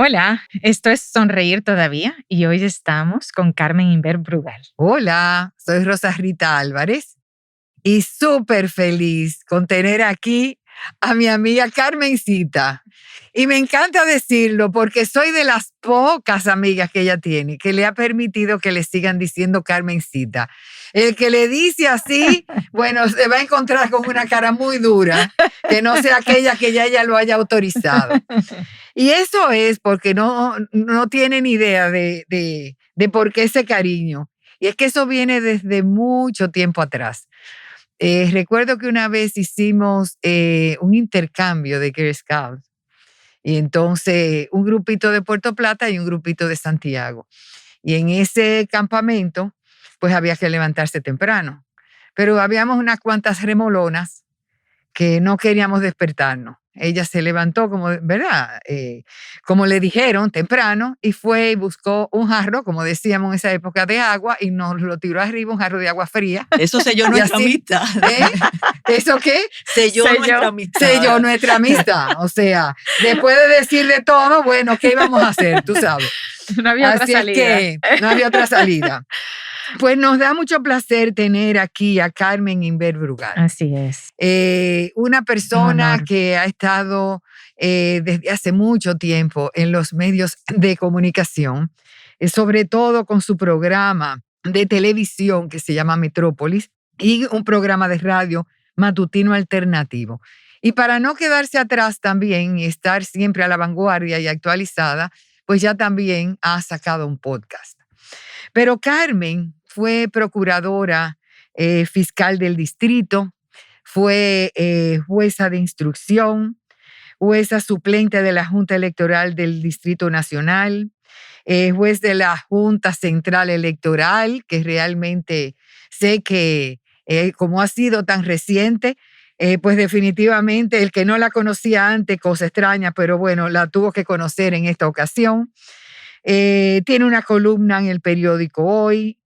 Hola, esto es Sonreír Todavía y hoy estamos con Carmen Inver Brugal. Hola, soy Rosa Rita Álvarez y súper feliz con tener aquí a mi amiga Carmencita. Y me encanta decirlo porque soy de las pocas amigas que ella tiene que le ha permitido que le sigan diciendo Carmencita. El que le dice así, bueno, se va a encontrar con una cara muy dura, que no sea aquella que ya ella lo haya autorizado. Y eso es porque no tienen idea de por qué ese cariño. Y es que eso viene desde mucho tiempo atrás. Recuerdo que una vez hicimos un intercambio de Girl Scouts. Y entonces un grupito de Puerto Plata y un grupito de Santiago. Y en ese campamento, pues había que levantarse temprano. Pero habíamos unas cuantas remolonas que no queríamos despertarnos. Ella se levantó como, ¿verdad? Como le dijeron temprano y fue y buscó un jarro, como decíamos en esa época, de agua y nos lo tiró arriba, un jarro de agua fría. Eso selló Y nuestra así, amistad. ¿Eso qué? Selló nuestra amistad. Selló nuestra amistad. O sea, después de decir de todo, bueno, ¿qué íbamos a hacer? Tú sabes. No había otra Así salida. es que no había otra salida. Pues nos da mucho placer tener aquí a Carmen Inver Brugal. Así es. Una Un persona honor. que ha estado desde hace mucho tiempo en los medios de comunicación, sobre todo con su programa de televisión que se llama Metrópolis y un programa de radio matutino alternativo. Y para no quedarse atrás también y estar siempre a la vanguardia y actualizada, pues ya también ha sacado un podcast. Pero Carmen fue procuradora fiscal del distrito, fue jueza de instrucción, jueza suplente de la Junta Electoral del Distrito Nacional, juez de la Junta Central Electoral, que realmente sé que como ha sido tan reciente, pues definitivamente el que no la conocía antes, cosa extraña, pero bueno, la tuvo que conocer en esta ocasión. Tiene una columna en el periódico Hoy,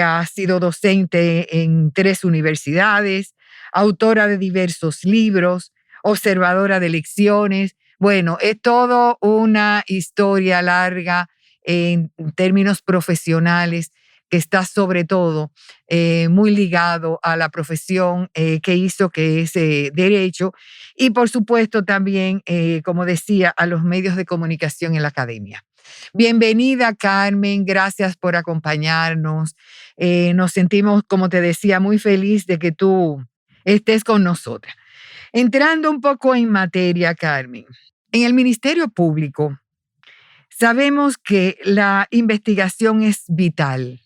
ha sido docente en 3 universidades, autora de diversos libros, observadora de elecciones. Bueno, es todo una historia larga en términos profesionales que está sobre todo muy ligado a la profesión que hizo, que es derecho, y por supuesto también, como decía, a los medios de comunicación en la academia. Bienvenida, Carmen. Gracias por acompañarnos. Nos sentimos, como te decía, muy feliz de que tú estés con nosotras. Entrando un poco en materia, Carmen. En el Ministerio Público sabemos que la investigación es vital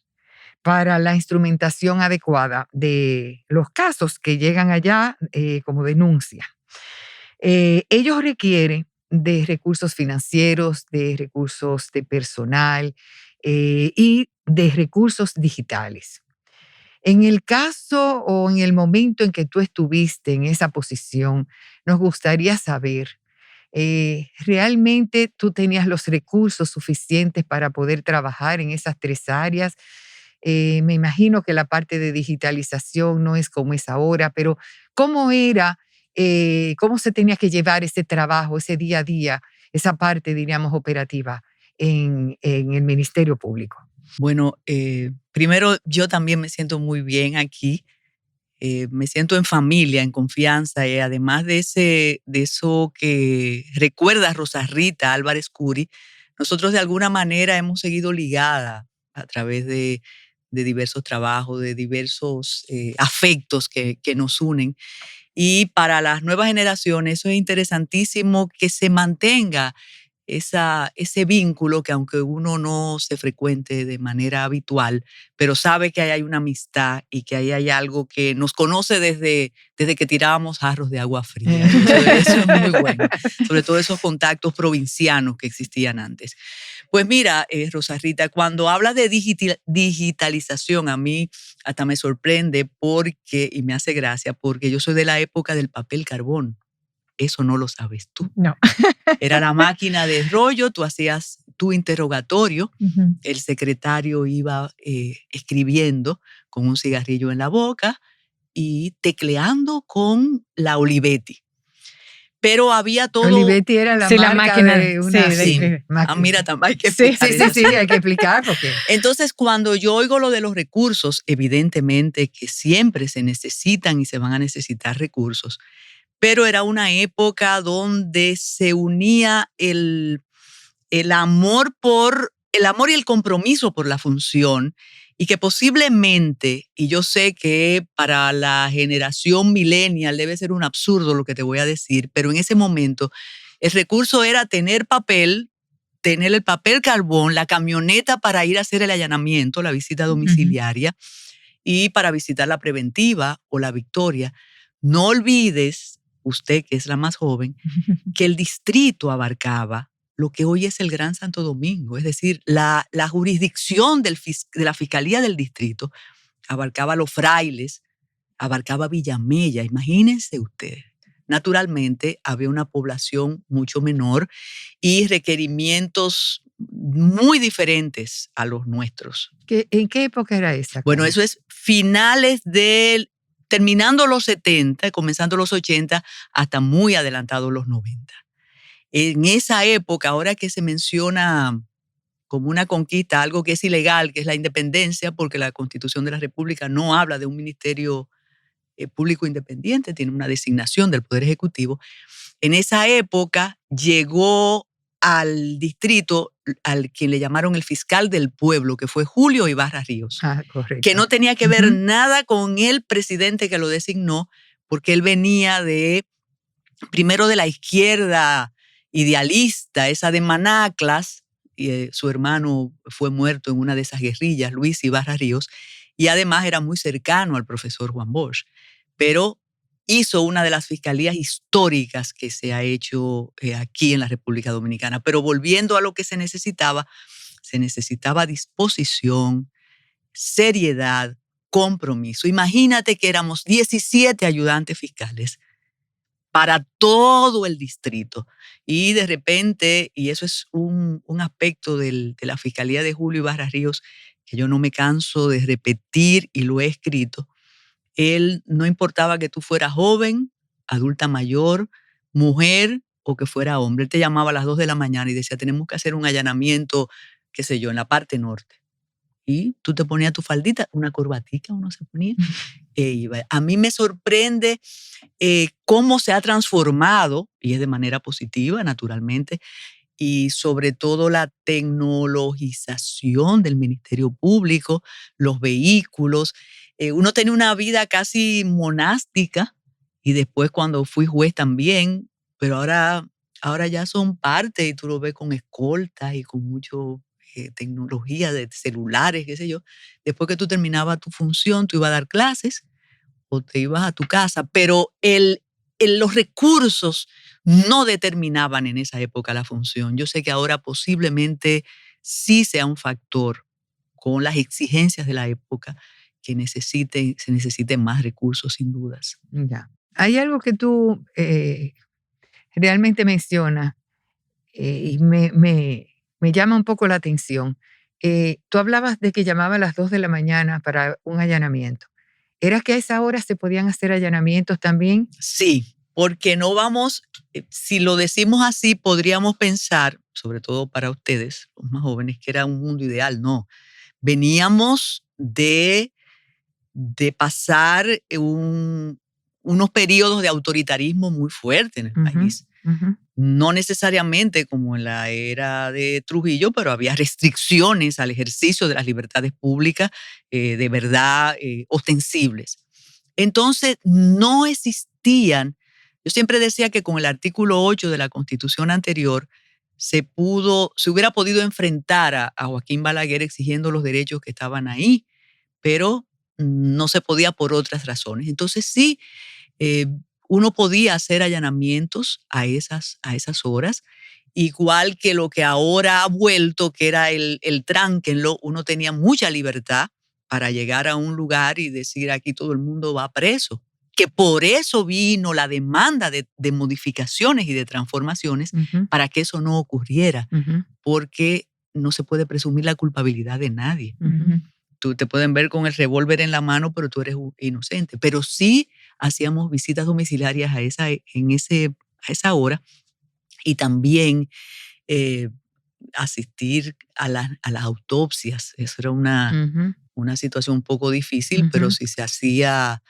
para la instrumentación adecuada de los casos que llegan allá como denuncia. Ellos requieren de recursos financieros, de recursos de personal y de recursos digitales. En el caso o en el momento en que tú estuviste en esa posición, nos gustaría saber, ¿realmente tú tenías los recursos suficientes para poder trabajar en esas 3 áreas? Me imagino que la parte de digitalización no es como es ahora, pero ¿cómo era, cómo se tenía que llevar ese trabajo, ese día a día, esa parte, diríamos, operativa en el Ministerio Público? Bueno, primero yo también me siento muy bien aquí. Me siento en familia, en confianza, y además de eso que recuerda Rosa Rita Álvarez Curi, nosotros de alguna manera hemos seguido ligada a través de diversos trabajos, de diversos afectos que nos unen. Y para las nuevas generaciones eso es interesantísimo que se mantenga ese vínculo que aunque uno no se frecuente de manera habitual, pero sabe que ahí hay una amistad y que ahí hay algo que nos conoce desde que tirábamos jarros de agua fría. Eso es muy bueno, sobre todo esos contactos provincianos que existían antes. Pues mira, Rosa Rita, cuando habla de digitalización, a mí hasta me sorprende y me hace gracia, porque yo soy de la época del papel carbón. Eso no lo sabes tú. No. Era la máquina de rollo, tú hacías tu interrogatorio, Ujú. el secretario iba escribiendo con un cigarrillo en la boca y tecleando con la Olivetti. pero había todo. Olivetti era la Sí, la marca máquina. de una Sí. máquina. Mira, también hay que Sí, explicar eso. Sí, hay que explicar porque Entonces, cuando yo oigo lo de los recursos, evidentemente que siempre se necesitan y se van a necesitar recursos, pero era una época donde se unía el amor y el compromiso por la función, y que posiblemente, y yo sé que para la generación millennial debe ser un absurdo lo que te voy a decir, pero en ese momento el recurso era tener el papel carbón, la camioneta para ir a hacer el allanamiento, la visita domiciliaria, y para visitar la preventiva o la victoria. No olvides, usted que es la más joven, que el distrito abarcaba lo que hoy es el Gran Santo Domingo, es decir, la jurisdicción de la Fiscalía del Distrito abarcaba Los Frailes, abarcaba Villamella, imagínense ustedes. Naturalmente había una población mucho menor y requerimientos muy diferentes a los nuestros. ¿en qué época era esa? Bueno, eso es terminando los 70, comenzando los 80, hasta muy adelantados los 90. En esa época, ahora que se menciona como una conquista, algo que es ilegal, que es la independencia, porque la Constitución de la República no habla de un ministerio público independiente, tiene una designación del Poder Ejecutivo. En esa época llegó al distrito al quien le llamaron el fiscal del pueblo, que fue Julio Ibarra Ríos, Correcto. que no tenía que ver nada con el presidente que lo designó, porque él venía primero de la izquierda idealista, esa de Manaclas, y su hermano fue muerto en una de esas guerrillas, Luis Ibarra Ríos, y además era muy cercano al profesor Juan Bosch, pero hizo una de las fiscalías históricas que se ha hecho aquí en la República Dominicana. Pero volviendo a lo que se necesitaba disposición, seriedad, compromiso. Imagínate que éramos 17 ayudantes fiscales para todo el distrito. Y de repente, y eso es un aspecto de la Fiscalía de Julio Ibarra Ríos que yo no me canso de repetir y lo he escrito, él no importaba que tú fueras joven, adulta mayor, mujer o que fuera hombre. Él te llamaba a las 2 de la mañana y decía, tenemos que hacer un allanamiento, qué sé yo, en la parte norte. Y tú te ponías tu faldita, una corbatica uno se ponía e iba. A mí me sorprende cómo se ha transformado, y es de manera positiva, naturalmente, y sobre todo la tecnologización del Ministerio Público, los vehículos. Uno tenía una vida casi monástica y después cuando fui juez también, pero ahora ya son parte y tú lo ves con escoltas y con mucho tecnología de celulares, qué sé yo. Después que tú terminabas tu función, tú ibas a dar clases o te ibas a tu casa, pero los recursos no determinaban en esa época la función. Yo sé que ahora posiblemente sí sea un factor con las exigencias de la época que se necesiten más recursos, sin dudas. Ya. Hay algo que tú realmente mencionas y me llama un poco la atención. Tú hablabas de que llamaba a las 2 de la mañana para un allanamiento. ¿Era que a esa hora se podían hacer allanamientos también? Sí, porque no vamos, si lo decimos así, podríamos pensar, sobre todo para ustedes, los más jóvenes, que era un mundo ideal. No, veníamos de pasar unos periodos de autoritarismo muy fuertes en el país. No necesariamente como en la era de Trujillo, pero había restricciones al ejercicio de las libertades públicas de verdad ostensibles. Entonces, no existían. Yo siempre decía que con el artículo 8 de la Constitución anterior se hubiera podido enfrentar a Joaquín Balaguer exigiendo los derechos que estaban ahí, pero no se podía por otras razones. Entonces, sí, uno podía hacer allanamientos a esas horas, igual que lo que ahora ha vuelto, que era el tránquenlo. Uno tenía mucha libertad para llegar a un lugar y decir aquí todo el mundo va preso. Que por eso vino la demanda de modificaciones y de transformaciones para que eso no ocurriera, porque no se puede presumir la culpabilidad de nadie. Tú te pueden ver con el revólver en la mano, pero tú eres inocente. Pero sí hacíamos visitas domiciliarias a esa hora, y también asistir a las autopsias. Eso era una situación un poco difícil, pero si se hacía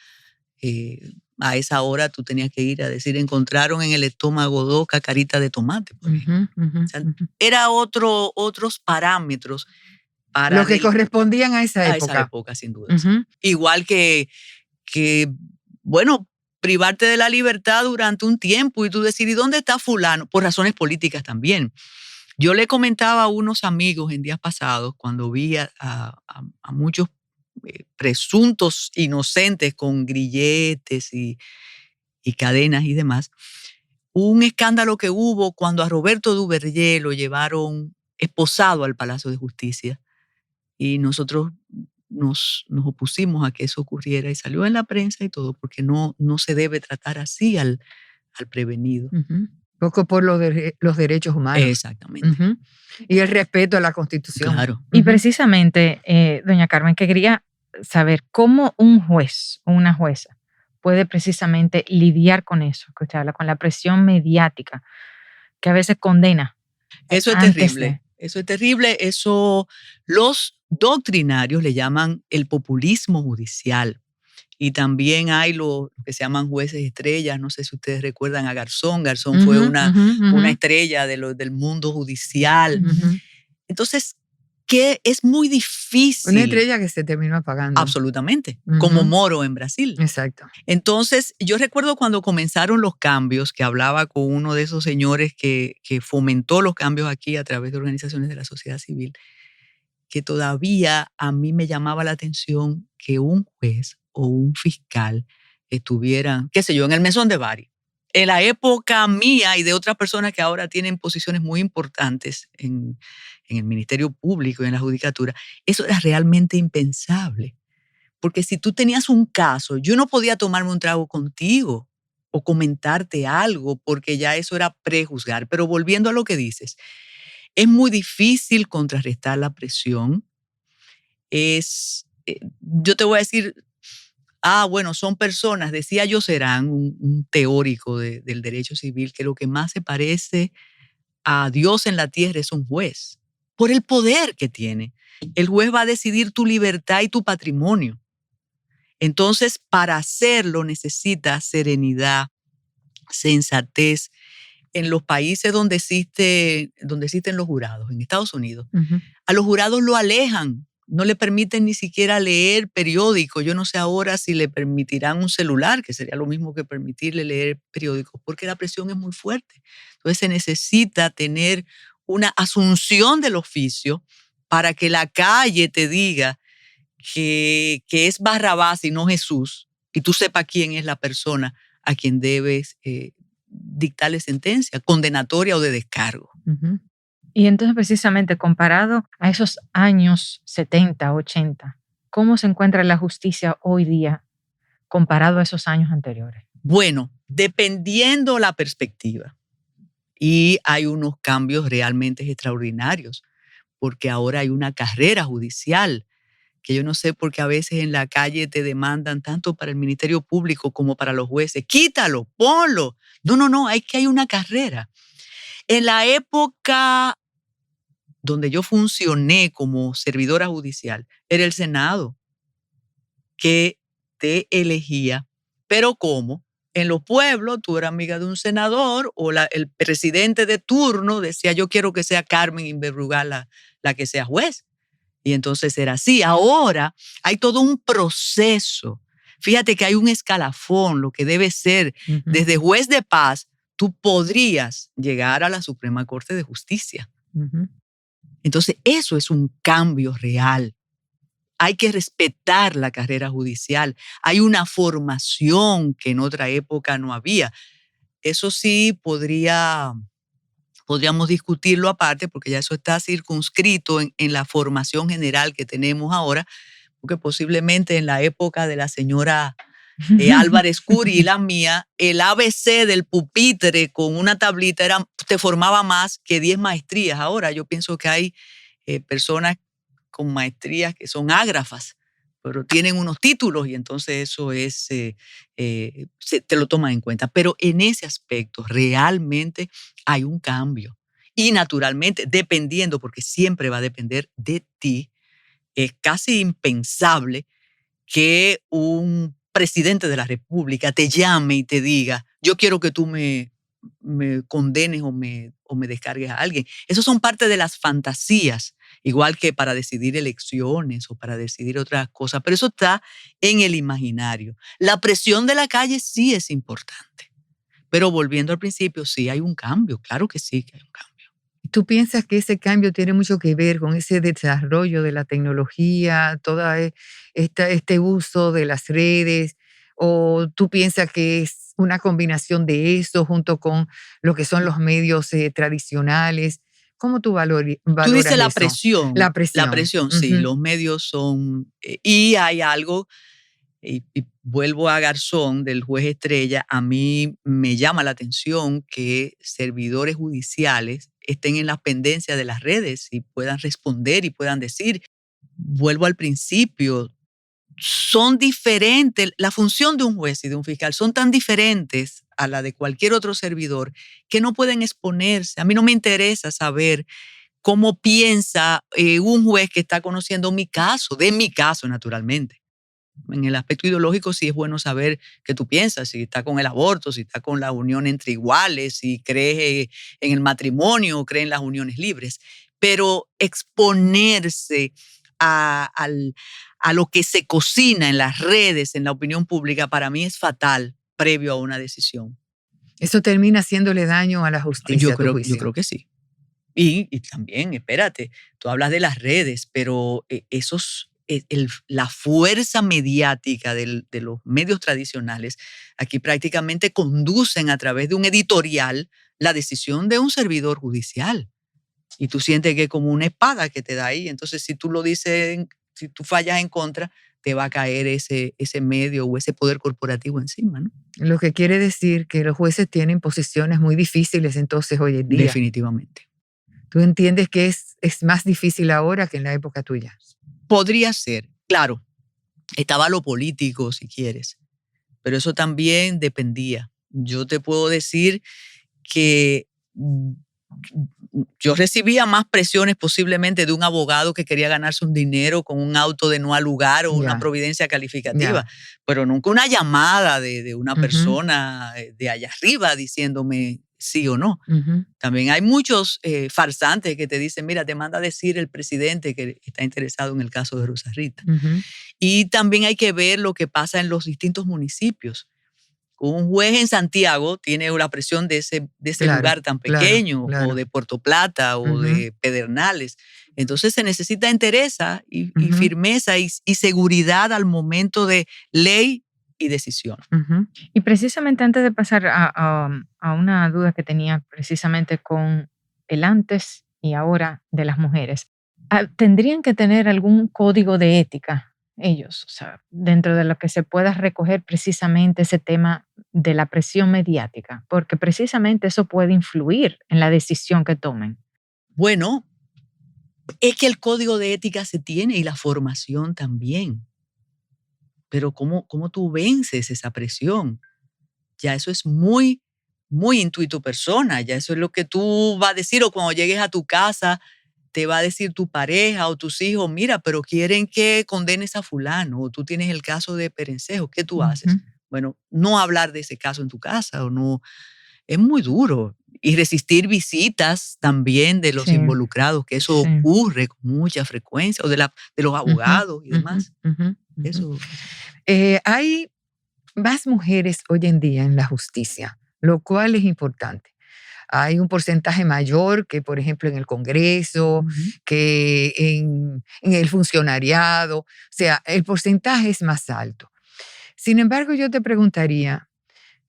a esa hora, tú tenías que ir a decir, encontraron en el estómago 2 cacaritas de tomate, por ejemplo. O sea, era otros parámetros para Lo que correspondían a esa época. A esa época, sin duda. Igual que, bueno, privarte de la libertad durante un tiempo y tú decir, ¿y dónde está fulano? Por razones políticas también. Yo le comentaba a unos amigos en días pasados, cuando vi a muchos presuntos inocentes con grilletes y cadenas y demás, un escándalo que hubo cuando a Roberto Duvergé lo llevaron esposado al Palacio de Justicia, y nosotros nos opusimos a que eso ocurriera, y salió en la prensa y todo, porque no se debe tratar así al prevenido. Poco por los derechos humanos. Exactamente. Y el respeto a la Constitución. Claro. Y precisamente, doña Carmen, que quería saber cómo un juez o una jueza puede precisamente lidiar con eso, que usted habla, con la presión mediática, que a veces condena. Eso es terrible. Eso es terrible. Eso los doctrinarios le llaman el populismo judicial. Y también hay lo que se llaman jueces estrellas. No sé si ustedes recuerdan a Garzón. Garzón fue una estrella del mundo judicial. Entonces, que es muy difícil. Una estrella que se terminó apagando. Absolutamente. Como Moro en Brasil. Exacto. Entonces, yo recuerdo cuando comenzaron los cambios, que hablaba con uno de esos señores que fomentó los cambios aquí a través de organizaciones de la sociedad civil, que todavía a mí me llamaba la atención que un juez o un fiscal estuvieran, qué sé yo, en el mesón de Bari. En la época mía y de otras personas que ahora tienen posiciones muy importantes en el Ministerio Público y en la Judicatura, eso era realmente impensable. Porque si tú tenías un caso, yo no podía tomarme un trago contigo o comentarte algo, porque ya eso era prejuzgar. Pero volviendo a lo que dices, es muy difícil contrarrestar la presión. Yo te voy a decir, bueno, son personas, decía Yocerán, un teórico del derecho civil, que lo que más se parece a Dios en la tierra es un juez, por el poder que tiene. El juez va a decidir tu libertad y tu patrimonio. Entonces, para hacerlo necesitas serenidad, sensatez. En los países donde existen los jurados, en Estados Unidos, a los jurados lo alejan, no le permiten ni siquiera leer periódicos. Yo no sé ahora si le permitirán un celular, que sería lo mismo que permitirle leer periódicos, porque la presión es muy fuerte. Entonces se necesita tener una asunción del oficio para que la calle te diga que es Barrabás y no Jesús, y tú sepas quién es la persona a quien debes dictarle sentencia, condenatoria o de descargo. Y entonces, precisamente, comparado a esos años 70, 80, ¿cómo se encuentra la justicia hoy día comparado a esos años anteriores? Bueno, dependiendo la perspectiva. Y hay unos cambios realmente extraordinarios, porque ahora hay una carrera judicial, que yo no sé por qué a veces en la calle te demandan tanto para el Ministerio Público como para los jueces. Quítalo, ponlo. No, es que hay una carrera. En la época donde yo funcioné como servidora judicial, era el Senado que te elegía. Pero ¿cómo? En los pueblos tú eras amiga de un senador o el presidente de turno decía, yo quiero que sea Carmen Inverrugal la que sea juez. Y entonces era así. Ahora hay todo un proceso. Fíjate que hay un escalafón, lo que debe ser. Desde juez de paz, tú podrías llegar a la Suprema Corte de Justicia. Entonces, eso es un cambio real. Hay que respetar la carrera judicial. Hay una formación que en otra época no había. Eso sí podríamos discutirlo aparte, porque ya eso está circunscrito en la formación general que tenemos ahora, porque posiblemente en la época de la señora Álvarez Curi y la mía, el ABC del pupitre con una tablita te formaba más que 10 maestrías. Ahora yo pienso que hay personas con maestrías que son ágrafas, pero tienen unos títulos y entonces eso es, te lo toman en cuenta. Pero en ese aspecto realmente hay un cambio. Y naturalmente, dependiendo, porque siempre va a depender de ti, es casi impensable que un presidente de la República te llame y te diga, yo quiero que tú me condenes o me descargues a alguien. Esos son parte de las fantasías, igual que para decidir elecciones o para decidir otras cosas, pero eso está en el imaginario. La presión de la calle sí es importante, pero volviendo al principio, sí hay un cambio, claro que sí que hay un cambio. ¿Tú piensas que ese cambio tiene mucho que ver con ese desarrollo de la tecnología, este uso de las redes? ¿O tú piensas que es una combinación de eso junto con lo que son los medios tradicionales? ¿Cómo tú Tú dices valoras eso? La la presión. presión, sí, Ujú. los medios son, y hay algo. Y vuelvo a Garzón, del juez Estrella, a mí me llama la atención que servidores judiciales estén en las pendencias de las redes y puedan responder y puedan decir. Vuelvo al principio, son diferentes, la función de un juez y de un fiscal son tan diferentes a la de cualquier otro servidor que no pueden exponerse. A mí no me interesa saber cómo piensa un juez que está conociendo mi caso, de mi caso naturalmente. En el aspecto ideológico sí es bueno saber qué tú piensas, si está con el aborto, si está con la unión entre iguales, si crees en el matrimonio o crees en las uniones libres. Pero exponerse a, al- a lo que se cocina en las redes, en la opinión pública, para mí es fatal previo a una decisión. Eso termina haciéndole daño a la justicia, a tu Yo juicio. creo que sí. Y también, espérate, tú hablas de las redes, pero la fuerza mediática de los medios tradicionales aquí prácticamente conducen a través de un editorial la decisión de un servidor judicial. Y tú sientes que es como una espada que te da ahí. Entonces, si tú lo dices, si tú fallas en contra, te va a caer ese medio o ese poder corporativo encima, ¿no? Lo que quiere decir que los jueces tienen posiciones muy difíciles entonces hoy en día. Definitivamente. ¿Tú entiendes que es más difícil ahora que en la época tuya? Podría ser, claro, estaba lo político, si quieres, pero eso también dependía. Yo te puedo decir que yo recibía más presiones posiblemente de un abogado que quería ganarse un dinero con un auto de no al lugar o una Ya, providencia calificativa, ya. pero nunca una llamada de una Ujú, persona de allá arriba diciéndome sí o no. ujú, También hay muchos farsantes que te dicen, mira, te manda a decir el presidente que está interesado en el caso de Rosa Rita. ujú. Y también hay que ver lo que pasa en los distintos municipios. Un juez en Santiago tiene la presión de ese Claro, lugar tan claro, pequeño, o claro. de Puerto Plata, o Ujú, de Pedernales. Entonces se necesita entereza y ujú, firmeza y seguridad al momento de ley y decisión. ujú. Y precisamente antes de pasar a una duda que tenía precisamente con el antes y ahora de las mujeres, ¿tendrían que tener algún código de ética ellos? O sea, dentro de lo que se pueda recoger precisamente ese tema de la presión mediática, porque precisamente eso puede influir en la decisión que tomen. Bueno, es que el código de ética se tiene y la formación también, pero ¿cómo tú vences esa presión? Ya eso es muy, muy intuito persona, ya eso es lo que tú vas a decir, o cuando llegues a tu casa te va a decir tu pareja o tus hijos, mira, pero quieren que condenes a fulano, o tú tienes el caso de Perencejo, ¿qué tú Ujú. haces? Bueno, no hablar de ese caso en tu casa o no, es muy duro. Y resistir visitas también de los Sí, involucrados, que eso sí. ocurre con mucha frecuencia, o de los Ujú, abogados y ujú, demás. ujú, ujú. Eso. Hay más mujeres hoy en día en la justicia, lo cual es importante. Hay un porcentaje mayor que, por ejemplo, en el Congreso, Ujú. que en el funcionariado. O sea, el porcentaje es más alto. Sin embargo, yo te preguntaría,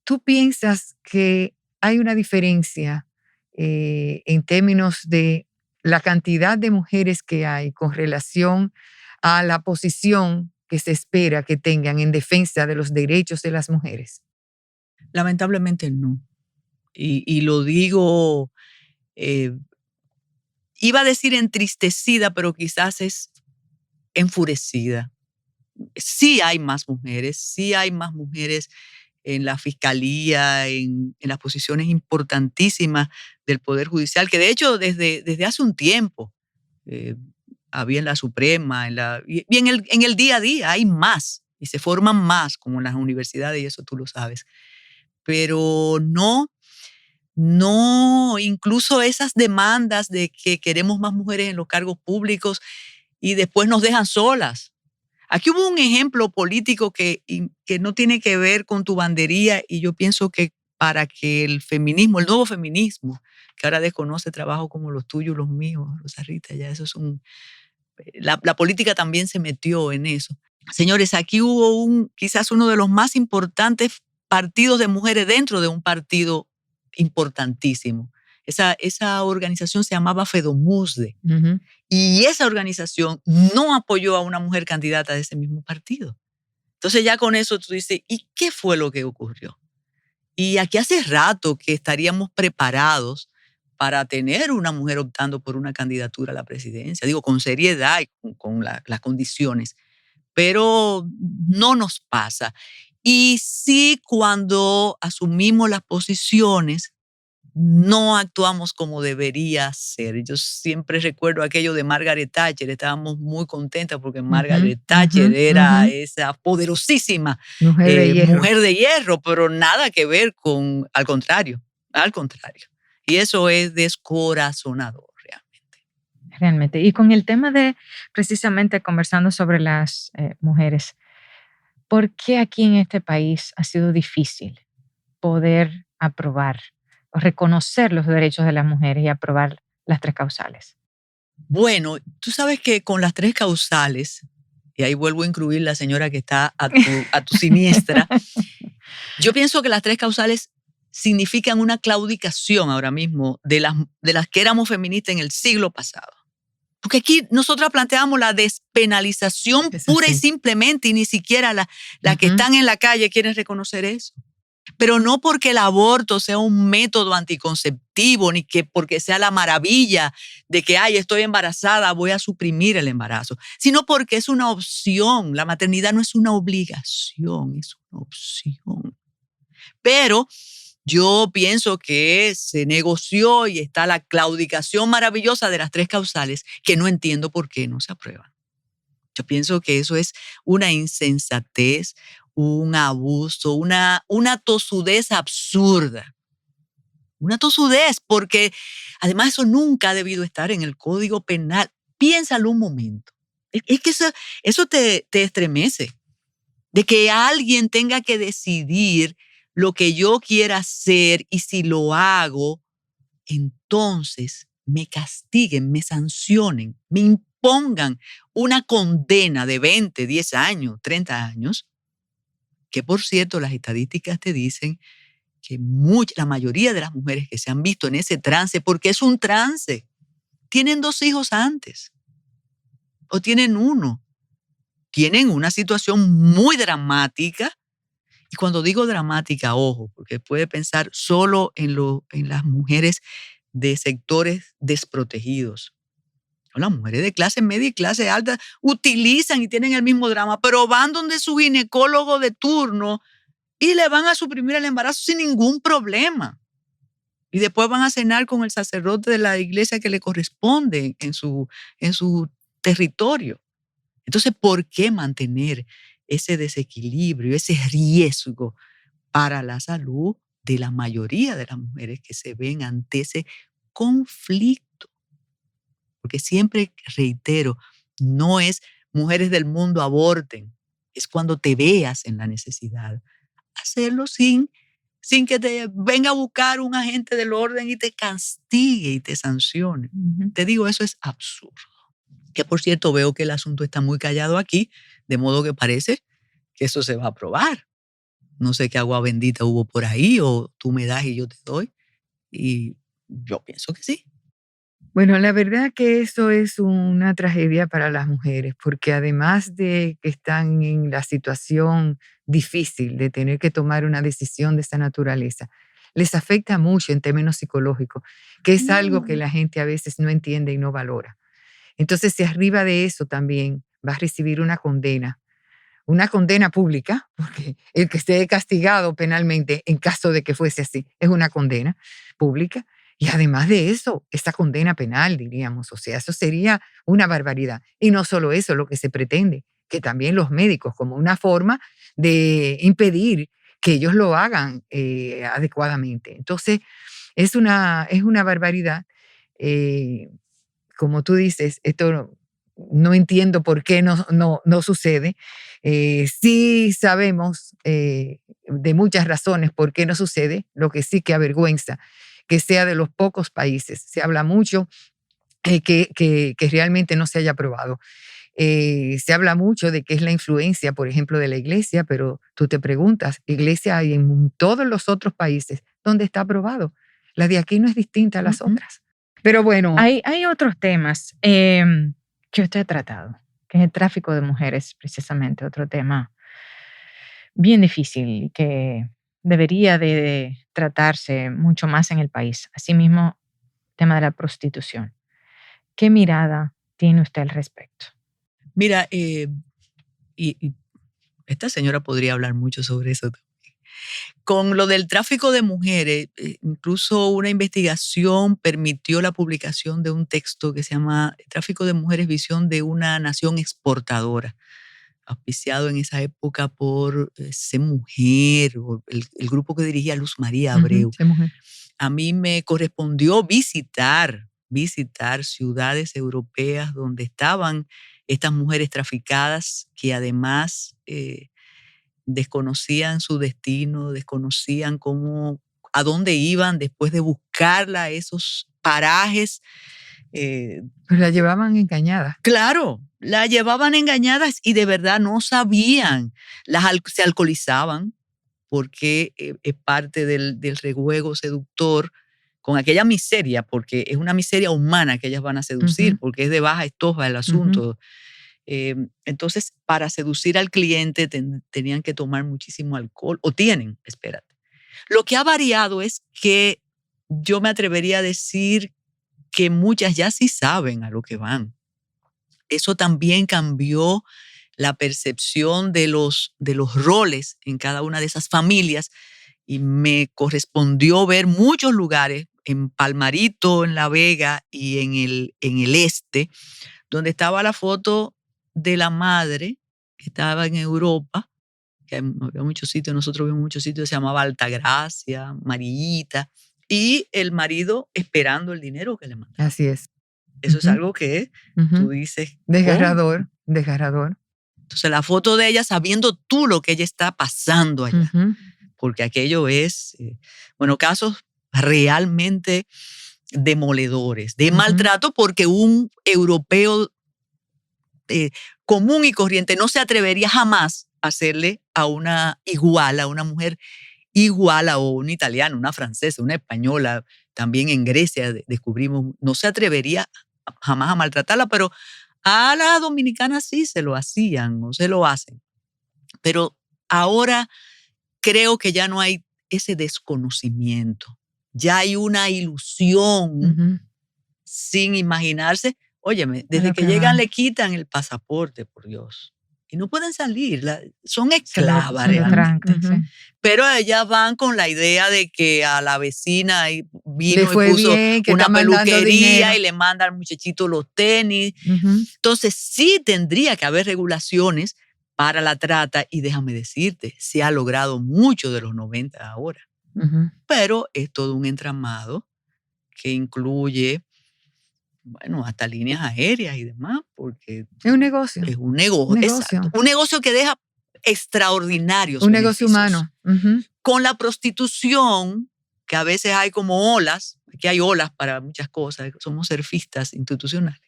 ¿tú piensas que hay una diferencia en términos de la cantidad de mujeres que hay con relación a la posición que se espera que tengan en defensa de los derechos de las mujeres? Lamentablemente no. Y lo digo, eh, iba a decir entristecida, pero quizás es enfurecida, sí hay más mujeres en la fiscalía, en las posiciones importantísimas del Poder Judicial, que de hecho desde hace un tiempo eh, había en la Suprema, y en el día a día hay más, y se forman más, como en las universidades, y eso tú lo sabes. Pero no, incluso esas demandas de que queremos más mujeres en los cargos públicos y después nos dejan solas. Aquí hubo un ejemplo político que no tiene que ver con tu bandería, y yo pienso que para que el feminismo, el nuevo feminismo, que ahora desconoce trabajo como los tuyos, los míos, Rosa Rita, ya eso es la política también se metió en eso. Señores, aquí hubo quizás uno de los más importantes partidos de mujeres dentro de un partido importantísimo. Esa organización se llamaba FEDOMUSDE. Ujú. Y esa organización no apoyó a una mujer candidata de ese mismo partido. Entonces ya con eso tú dices, ¿y qué fue lo que ocurrió? Y aquí hace rato que estaríamos preparados para tener una mujer optando por una candidatura a la presidencia, digo, con seriedad y con las condiciones, pero no nos pasa. Y sí, cuando asumimos las posiciones, no actuamos como debería ser. Yo siempre recuerdo aquello de Margaret Thatcher. Estábamos muy contentas porque Ujú, Margaret Thatcher ujú, era ujú. esa poderosísima Mujer de hierro. mujer de hierro, pero nada que ver al contrario, al contrario. Y eso es descorazonador realmente. Realmente. Y con el tema de precisamente conversando sobre las mujeres, ¿por qué aquí en este país ha sido difícil poder aprobar o reconocer los derechos de las mujeres y aprobar las tres causales? Bueno, tú sabes que con las tres causales, y ahí vuelvo a incluir la señora que está a tu siniestra, yo pienso que las tres causales significan una claudicación ahora mismo de las que éramos feministas en el siglo pasado. Porque aquí nosotras planteamos la despenalización Es pura y así. simplemente, y ni siquiera las que Ujú. están en la calle quieren reconocer eso. Pero no porque el aborto sea un método anticonceptivo, ni que porque sea la maravilla de que, ay, estoy embarazada, voy a suprimir el embarazo, sino porque es una opción. La maternidad no es una obligación, es una opción. Pero yo pienso que se negoció y está la claudicación maravillosa de las tres causales que no entiendo por qué no se aprueban. Yo pienso que eso es una insensatez, un abuso, una tosudez absurda. Una tosudez, porque además eso nunca ha debido estar en el Código Penal. Piénsalo un momento. Es que eso te estremece, de que alguien tenga que decidir lo que yo quiera hacer, y si lo hago, entonces me castiguen, me sancionen, me impongan una condena de 20, 10 años, 30 años, que por cierto las estadísticas te dicen que la mayoría de las mujeres que se han visto en ese trance, porque es un trance, tienen 2 hijos antes o tienen uno, tienen una situación muy dramática. Y cuando digo dramática, ojo, porque puede pensar solo en las mujeres de sectores desprotegidos. No, las mujeres de clase media y clase alta utilizan y tienen el mismo drama, pero van donde su ginecólogo de turno y le van a suprimir el embarazo sin ningún problema. Y después van a cenar con el sacerdote de la iglesia que le corresponde en su territorio. Entonces, ¿por qué mantener ese desequilibrio, ese riesgo para la salud de la mayoría de las mujeres que se ven ante ese conflicto? Porque siempre reitero, no es mujeres del mundo aborten, es cuando te veas en la necesidad. Hacerlo sin que te venga a buscar un agente del orden y te castigue y te sancione. Ujú. Te digo, eso es absurdo. Que por cierto, veo que el asunto está muy callado aquí, de modo que parece que eso se va a aprobar. No sé qué agua bendita hubo por ahí, o tú me das y yo te doy. Y yo pienso que sí. Bueno, la verdad que eso es una tragedia para las mujeres, porque además de que están en la situación difícil de tener que tomar una decisión de esa naturaleza, les afecta mucho en términos psicológicos, que es algo que Mm. la gente a veces no entiende y no valora. Entonces, si arriba de eso también va a recibir una condena una condena pública, porque el que esté castigado penalmente, en caso de que fuese así, es una condena pública. Y además de eso, esta condena penal, diríamos, o sea, eso sería una barbaridad. Y no solo eso, lo que se pretende, que también los médicos, como una forma de impedir que ellos lo hagan adecuadamente. Entonces, es una barbaridad. Eh, Como tú dices, esto no entiendo por qué no sucede. Sí sabemos de muchas razones por qué no sucede, lo que sí que avergüenza que sea de los pocos países. Se habla mucho que realmente no se haya aprobado. Se habla mucho de que es la influencia, por ejemplo, de la iglesia, pero tú te preguntas, iglesia hay en todos los otros países donde está aprobado. La de aquí no es distinta a las Ujú. otras. Pero bueno, Hay otros temas que usted ha tratado, que es el tráfico de mujeres, precisamente, otro tema bien difícil que debería de tratarse mucho más en el país. Asimismo, tema de la prostitución. ¿Qué mirada tiene usted al respecto? Mira, y esta señora podría hablar mucho sobre eso también. Con lo del tráfico de mujeres, incluso una investigación permitió la publicación de un texto que se llama Tráfico de mujeres, visión de una nación exportadora, auspiciado en esa época por Sé Mujer, o el grupo que dirigía Luz María Abreu. sí, mujer. A mí me correspondió visitar ciudades europeas donde estaban estas mujeres traficadas que además desconocían su destino, desconocían a dónde iban después de buscarla a esos parajes. Pues la llevaban engañada. Claro, la llevaban engañadas y de verdad no sabían. Se alcoholizaban porque es parte del rejuego seductor con aquella miseria, porque es una miseria humana que ellas van a seducir, Ujú, porque es de baja estofa el ujú. asunto. Entonces, para seducir al cliente tenían que tomar muchísimo alcohol, o tienen, espérate. Lo que ha variado es que yo me atrevería a decir que muchas ya sí saben a lo que van. Eso también cambió la percepción de los roles en cada una de esas familias y me correspondió ver muchos lugares en Palmarito, en La Vega y en el este, donde estaba la foto de la madre que estaba en Europa, que había muchos sitios, nosotros vimos muchos sitios, se llamaba Altagracia, Marillita, y el marido esperando el dinero que le mandaba. Así es. Eso es Ujú, algo que tú ujú. dices, ¿cómo? Desgarrador, desgarrador. Entonces la foto de ella sabiendo tú lo que ella está pasando allá, Ujú, porque aquello es, bueno, casos realmente demoledores, de ujú. maltrato, porque un europeo eh, común y corriente no se atrevería jamás a hacerle a una igual, a una mujer igual a una italiana, una francesa, una española, también en Grecia descubrimos, no se atrevería jamás a maltratarla, pero a la dominicana sí se lo hacían o se lo hacen. Pero ahora creo que ya no hay ese desconocimiento, ya hay una ilusión Ujú. sin imaginarse. Óyeme, A desde lo que que llegan van. le quitan el pasaporte, por Dios. Y no pueden salir, son Se lo, esclavas se lo realmente. trancan, sí. Ujú. Pero ellas van con la idea de que a la vecina Le vino y fue puso bien, que está una mandando peluquería dinero. y le manda al muchachito los tenis. Ujú, Entonces sí tendría que haber regulaciones para la trata y déjame decirte, se ha logrado mucho de los 90 ahora. ujú. Pero es todo un entramado que incluye, bueno, hasta líneas aéreas y demás, porque Es un negocio, es un un negocio, exacto, negocio, un negocio que deja extraordinarios un negocio beneficios. humano. Ujú, Con la prostitución, que a veces hay como olas, que hay olas para muchas cosas, somos surfistas institucionales.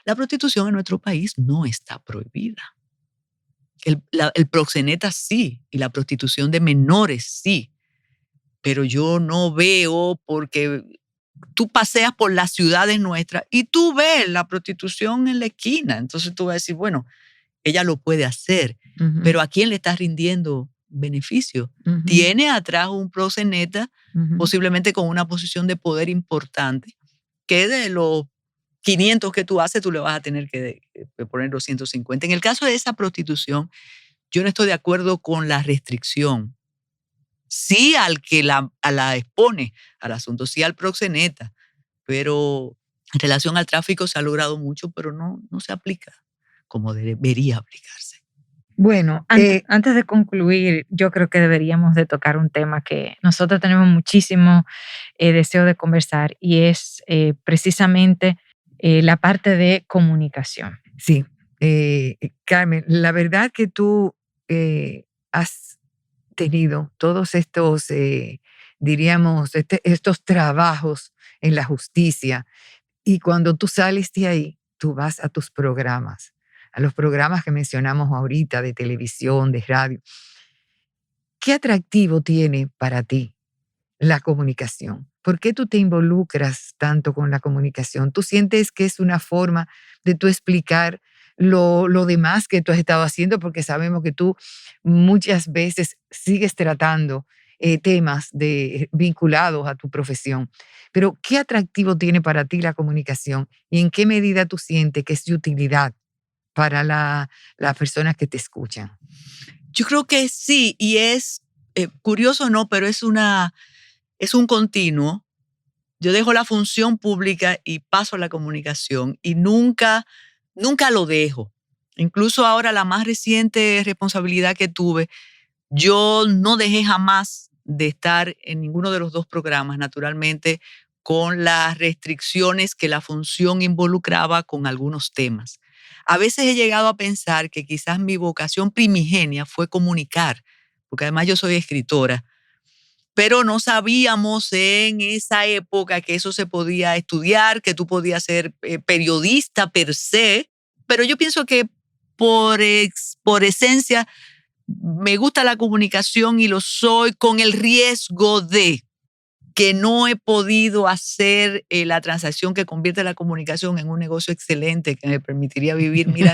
La prostitución en nuestro país no está prohibida. El proxeneta sí, y la prostitución de menores sí, pero yo no veo, porque tú paseas por las ciudades nuestras y tú ves la prostitución en la esquina. Entonces tú vas a decir, bueno, ella lo puede hacer, ujú, pero ¿a quién le está rindiendo beneficio? ujú, Tiene atrás un proxeneta, ujú, posiblemente con una posición de poder importante, que de los 500 que tú haces, tú le vas a tener que poner los 150. En el caso de esa prostitución, yo no estoy de acuerdo con la restricción. Sí al que la expone al asunto, sí al proxeneta, pero en relación al tráfico se ha logrado mucho, pero no se aplica como debería aplicarse. Bueno, antes de concluir, yo creo que deberíamos de tocar un tema que nosotros tenemos muchísimo deseo de conversar y es precisamente la parte de comunicación. Sí, Carmen, la verdad que tú has tenido todos estos, diríamos, estos trabajos en la justicia y cuando tú sales de ahí, tú vas a tus programas, a los programas que mencionamos ahorita de televisión, de radio. ¿Qué atractivo tiene para ti la comunicación? ¿Por qué tú te involucras tanto con la comunicación? ¿Tú sientes que es una forma de tú explicar lo demás que tú has estado haciendo? Porque sabemos que tú muchas veces sigues tratando temas vinculados a tu profesión. Pero ¿qué atractivo tiene para ti la comunicación? ¿Y en qué medida tú sientes que es de utilidad para las personas que te escuchan? Yo creo que sí, y es curioso, no, pero es un continuo. Yo dejo la función pública y paso a la comunicación y nunca lo dejo. Incluso ahora la más reciente responsabilidad que tuve, yo no dejé jamás de estar en ninguno de los dos programas, naturalmente, con las restricciones que la función involucraba con algunos temas. A veces he llegado a pensar que quizás mi vocación primigenia fue comunicar, porque además yo soy escritora, pero no sabíamos en esa época que eso se podía estudiar, que tú podías ser periodista per se, pero yo pienso que por esencia me gusta la comunicación y lo soy con el riesgo de que no he podido hacer la transacción que convierte la comunicación en un negocio excelente que me permitiría vivir, mira,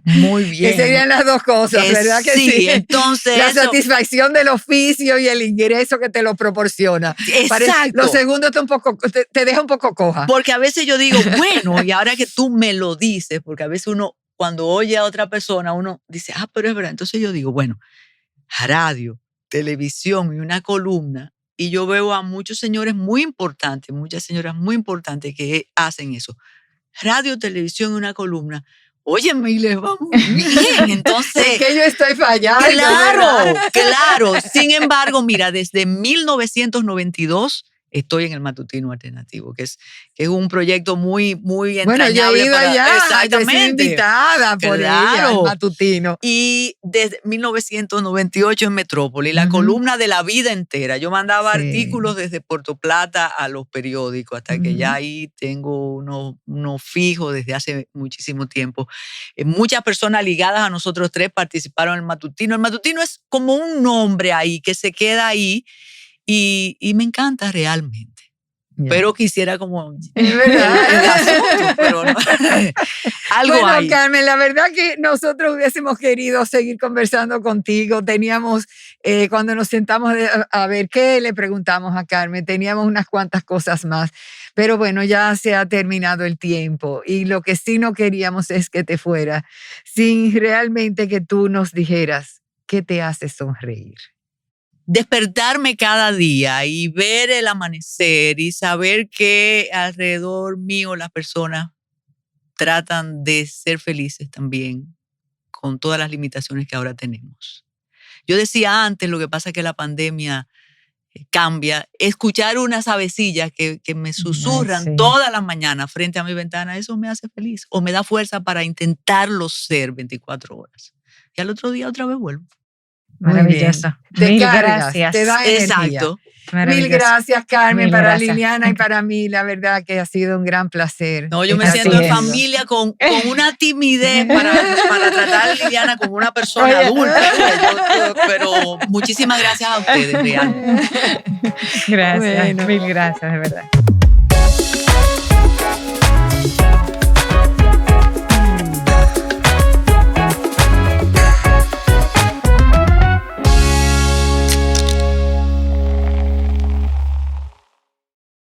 muy bien. Que serían las dos cosas, ¿verdad que sí? Entonces la satisfacción del oficio y el ingreso que te lo proporciona. Exacto. Lo segundo te deja un poco coja. Porque a veces yo digo, bueno, y ahora que tú me lo dices, porque a veces uno, cuando oye a otra persona, uno dice, pero es verdad. Entonces yo digo, bueno, radio, televisión y una columna, y yo veo a muchos señores muy importantes, muchas señoras muy importantes que hacen eso. Radio, televisión y una columna. Óyeme, y les va muy bien. Entonces, es que yo estoy fallando. Claro. Sin embargo, mira, desde 1992 estoy en el Matutino Alternativo, que es un proyecto muy, muy entrañable. Bueno, yo he ido allá. Exactamente. Yo soy invitada por ella, al Matutino. Y desde 1998 en Metrópoli, la columna de la vida entera. Yo mandaba artículos desde Puerto Plata a los periódicos, hasta que ya ahí tengo uno fijo desde hace muchísimo tiempo. Muchas personas ligadas a nosotros tres participaron en el Matutino. El Matutino es como un nombre ahí que se queda ahí. Y me encanta realmente. Pero quisiera como... Es verdad. el asunto, pero no. Algo hay. Carmen, la verdad que nosotros hubiésemos querido seguir conversando contigo. Teníamos, cuando nos sentamos a ver qué le preguntamos a Carmen, teníamos unas cuantas cosas más. Pero bueno, ya se ha terminado el tiempo. Y lo que sí no queríamos es que te fuera sin realmente que tú nos dijeras qué te hace sonreír. Despertarme cada día y ver el amanecer y saber que alrededor mío las personas tratan de ser felices también con todas las limitaciones que ahora tenemos. Yo decía antes, lo que pasa es que la pandemia cambia. Escuchar unas avecillas que me susurran todas las mañanas frente a mi ventana, eso me hace feliz o me da fuerza para intentarlo ser 24 horas. Y al otro día otra vez vuelvo. Maravilloso. Mil gracias. Te da energía. Exacto. Mil gracias, Carmen, Mil para gracias. Liliana y para mí. La verdad que ha sido un gran placer. No, yo me estar siento en contigo. familia con una timidez para tratar a Liliana como una persona adulta. Pero muchísimas gracias a ustedes, realmente. Gracias, Bueno. mil gracias, de verdad.